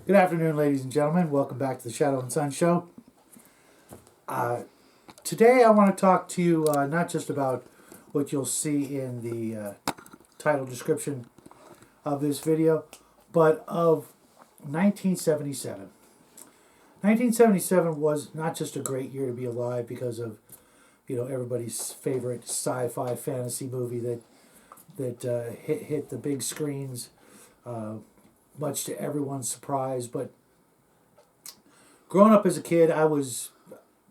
Good afternoon, ladies and gentlemen. Welcome back to the Shadow and Sun Show. Today, I want to talk to you not just about what you'll see in the title description of this video, but of 1977. 1977 was not just a great year to be alive because of, everybody's favorite sci-fi fantasy movie that hit the big screens, much to everyone's surprise. But growing up as a kid, I was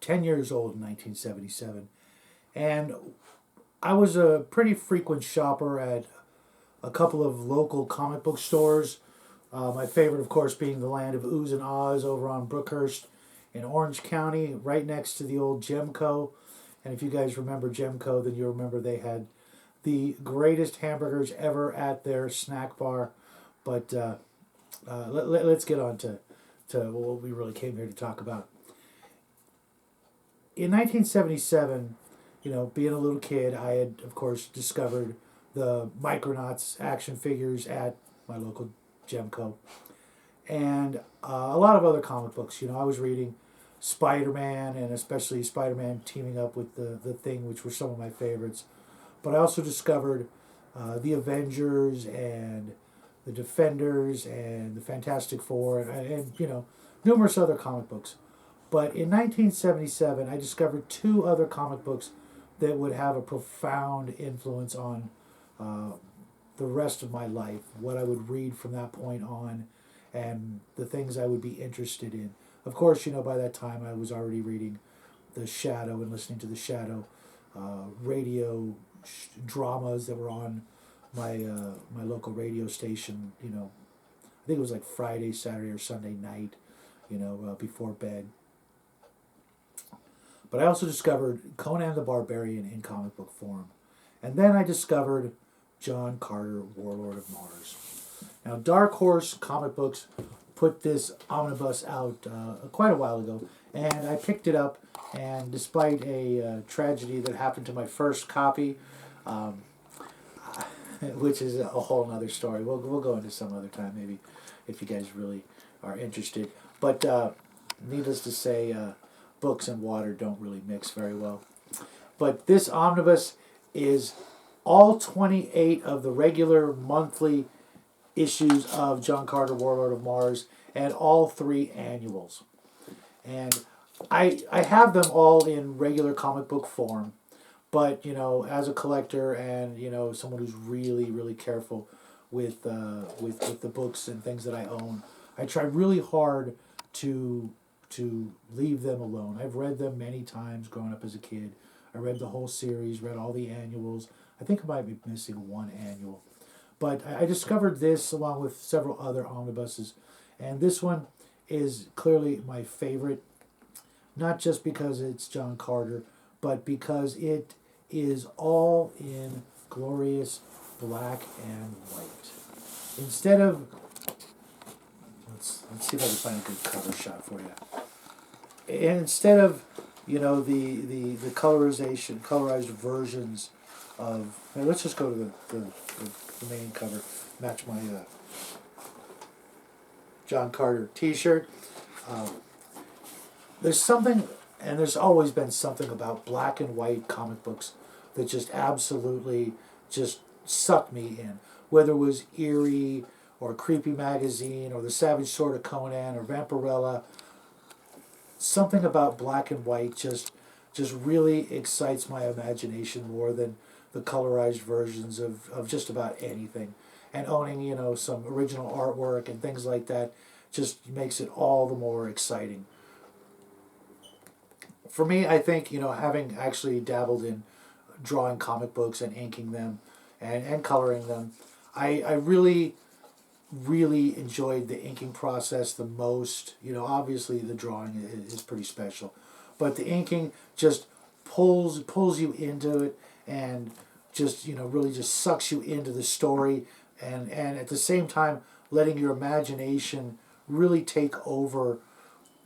10 years old in 1977, and I was a pretty frequent shopper at a couple of local comic book stores. My favorite, of course, being the Land of Ooze and Oz over on Brookhurst in Orange County, right next to the old Gemco. And if you guys remember Gemco, then you'll remember they had the greatest hamburgers ever at their snack bar. But let's get on to what we really came here to talk about. In 1977, being a little kid, I had, of course, discovered the Micronauts action figures at my local Gemco, and a lot of other comic books. I was reading Spider-Man, and especially Spider-Man teaming up with the Thing, which were some of my favorites. But I also discovered the Avengers and the Defenders and the Fantastic Four and numerous other comic books. But in 1977, I discovered two other comic books that would have a profound influence on the rest of my life, what I would read from that point on, and the things I would be interested in. Of course, by that time I was already reading The Shadow and listening to The Shadow radio dramas that were on my local radio station. I think it was like Friday, Saturday, or Sunday night. Before bed. But I also discovered Conan the Barbarian in comic book form, and then I discovered John Carter, Warlord of Mars. Now, Dark Horse Comic Books put this omnibus out quite a while ago, and I picked it up, and despite a tragedy that happened to my first copy, which is a whole other story. We'll go into some other time, maybe, if you guys really are interested. But needless to say, books and water don't really mix very well. But this omnibus is all 28 of the regular monthly issues of John Carter, Warlord of Mars, and all 3 annuals. And I have them all in regular comic book form, but as a collector and someone who's really, really careful with the books and things that I own, I try really hard to leave them alone. I've read them many times growing up as a kid. I read the whole series, read all the annuals. I think I might be missing one annual. But I discovered this along with several other omnibuses. And this one is clearly my favorite, not just because it's John Carter, but because it is all in glorious black and white. Instead of... Let's see if I can find a good cover shot for you. And instead of, the colorized versions of... let's just go to the main cover. Match my John Carter t-shirt. There's something, and there's always been something about black and white comic books that just absolutely just sucked me in. Whether it was Eerie or Creepy Magazine or The Savage Sword of Conan or Vampirella, something about black and white just really excites my imagination more than the colorized versions of just about anything. And owning, some original artwork and things like that just makes it all the more exciting. For me, I think, having actually dabbled in drawing comic books and inking them and coloring them, I really enjoyed the inking process the most. Obviously the drawing is pretty special, but the inking just pulls you into it and just really just sucks you into the story, and at the same time letting your imagination really take over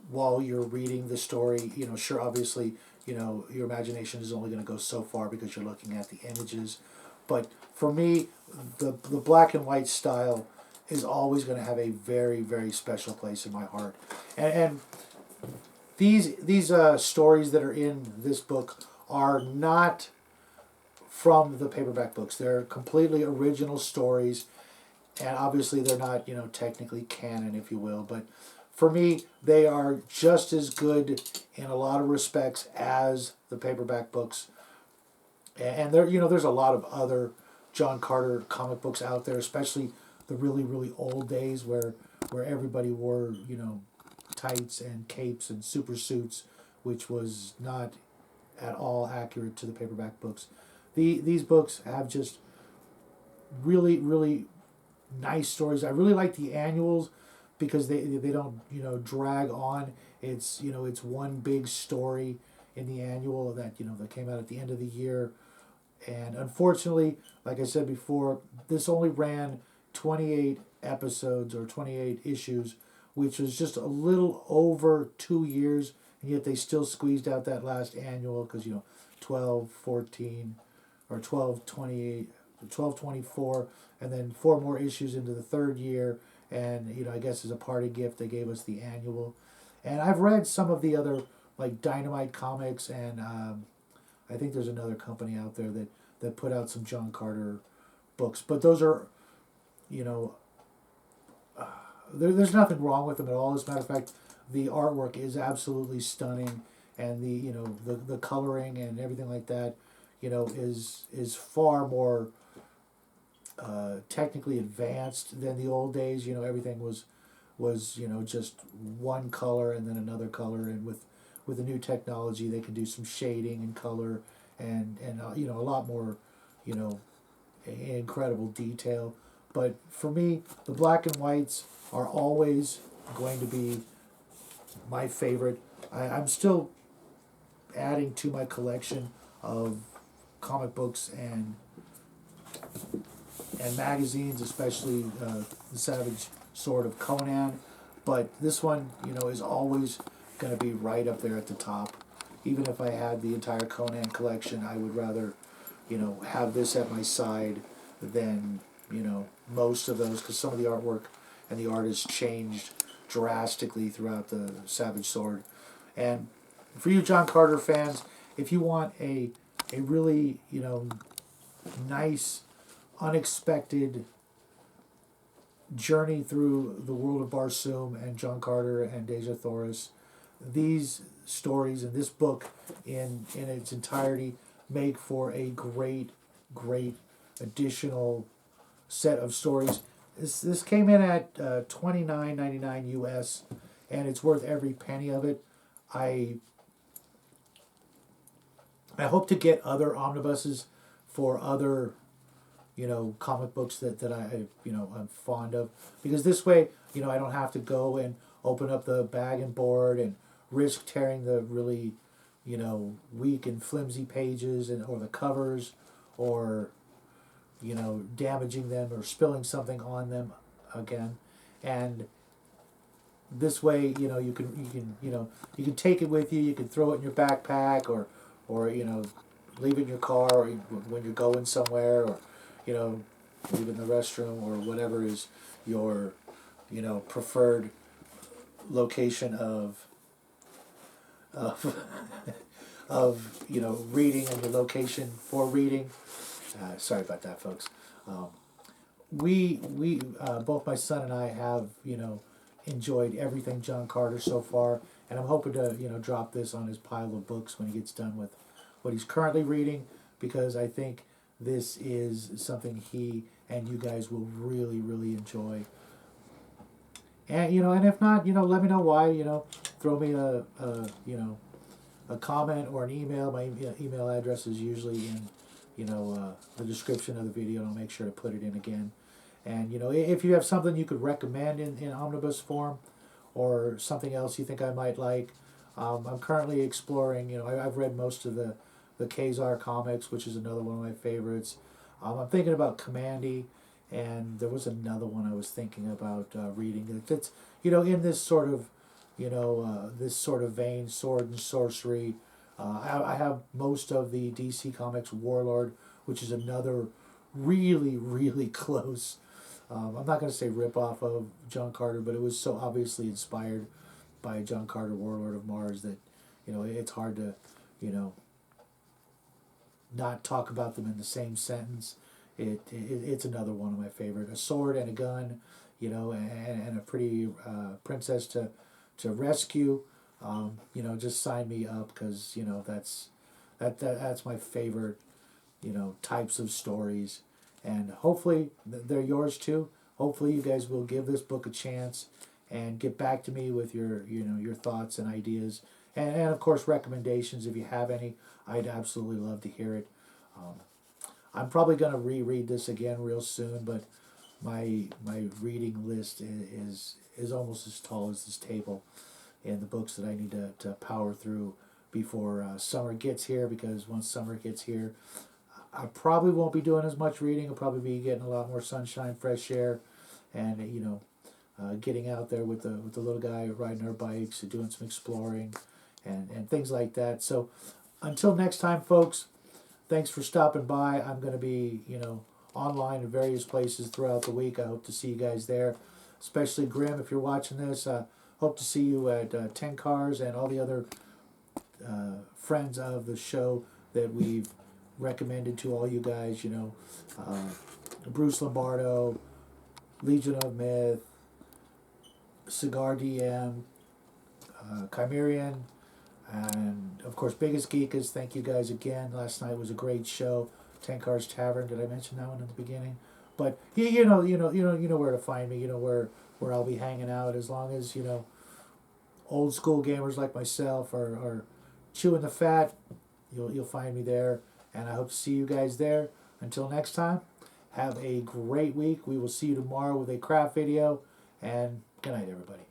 while you're reading the story. Sure, obviously, your imagination is only going to go so far because you're looking at the images, but for me, the black and white style is always going to have a very, very special place in my heart. And these stories that are in this book are not from the paperback books. They're completely original stories, and obviously they're not, technically canon, if you will. But for me, they are just as good in a lot of respects as the paperback books. And there, there's a lot of other John Carter comic books out there, especially the really, really old days where everybody wore, tights and capes and super suits, which was not at all accurate to the paperback books. These books have just really, really nice stories. I really like the annuals because they don't, drag on. It's one big story in the annual that came out at the end of the year. And unfortunately, like I said before, this only ran 28 episodes or 28 issues, which was just a little over 2 years, and yet they still squeezed out that last annual because 12, 14, or 12, 28, 12, 24, and then 4 more issues into the third year, and I guess as a party gift they gave us the annual. And I've read some of the other, like Dynamite Comics, and I think there's another company out there that put out some John Carter books, but those are, there's nothing wrong with them at all. As a matter of fact, the artwork is absolutely stunning, and the coloring and everything like that, is far more technically advanced than the old days. Everything was just one color and then another color, and with the new technology they can do some shading and color and a lot more incredible detail. But for me, the black and whites are always going to be my favorite. I'm still adding to my collection of comic books and magazines, especially the Savage Sword of Conan. But this one, is always going to be right up there at the top. Even if I had the entire Conan collection, I would rather, have this at my side than, most of those, because some of the artwork and the art has changed drastically throughout the Savage Sword. And for you John Carter fans, if you want a really, nice, unexpected journey through the world of Barsoom and John Carter and Deja Thoris, these stories and this book in its entirety make for a great, great additional set of stories. This came in at $29.99 US, and it's worth every penny of it. I hope to get other omnibuses for other comic books that I I'm fond of, because this way I don't have to go and open up the bag and board and risk tearing the really weak and flimsy pages or the covers, or damaging them or spilling something on them again. And this way you can take it with you. You can throw it in your backpack, or leave it in your car, or when you're going somewhere, or leave it in the restroom, or whatever is your preferred location of reading, and your location for reading. Sorry about that, folks. We both my son and I have enjoyed everything John Carter so far, and I'm hoping to drop this on his pile of books when he gets done with what he's currently reading, because I think this is something he and you guys will really, really enjoy. And and if not, let me know why. Throw me a comment or an email. My email address is usually in the description of the video, and I'll make sure to put it in again. And if you have something you could recommend in omnibus form, or something else you think I might like, I'm currently exploring. I've read most of the Kazar comics, which is another one of my favorites. I'm thinking about Commandy, and there was another one I was thinking about reading. It's in this sort of vein, sword and sorcery. I have most of the DC Comics Warlord, which is another really, really close I'm not going to say rip off of John Carter, but it was so obviously inspired by John Carter, Warlord of Mars, that it's hard to you know not talk about them in the same sentence. It's another one of my favorite. A sword and a gun, and a pretty princess to rescue. Just sign me up, because that's my favorite. Types of stories, and hopefully they're yours too. Hopefully you guys will give this book a chance and get back to me with your thoughts and ideas, and of course recommendations if you have any. I'd absolutely love to hear it. Um, I'm probably going to reread this again real soon, but my reading list is almost as tall as this table, and the books that I need to power through before summer gets here, because once summer gets here, I probably won't be doing as much reading. I'll probably be getting a lot more sunshine, fresh air, and getting out there with the little guy, riding our bikes, and doing some exploring, and things like that. So until next time, folks, thanks for stopping by. I'm going to be online in various places throughout the week. I hope to see you guys there, especially Grim, if you're watching this. Hope to see you at 10 Cars and all the other friends of the show that we've recommended to all you guys. Bruce Lombardo, Legion of Myth, Cigar DM, Chimerian, and of course Biggest Geekas. Thank you guys again. Last night was a great show. 10 Cars Tavern. Did I mention that one in the beginning? But you know where to find me. You know where I'll be hanging out, as long as old school gamers like myself are chewing the fat. You'll find me there, and I hope to see you guys there. Until next time, have a great week. We will see you tomorrow with a craft video, and good night, everybody.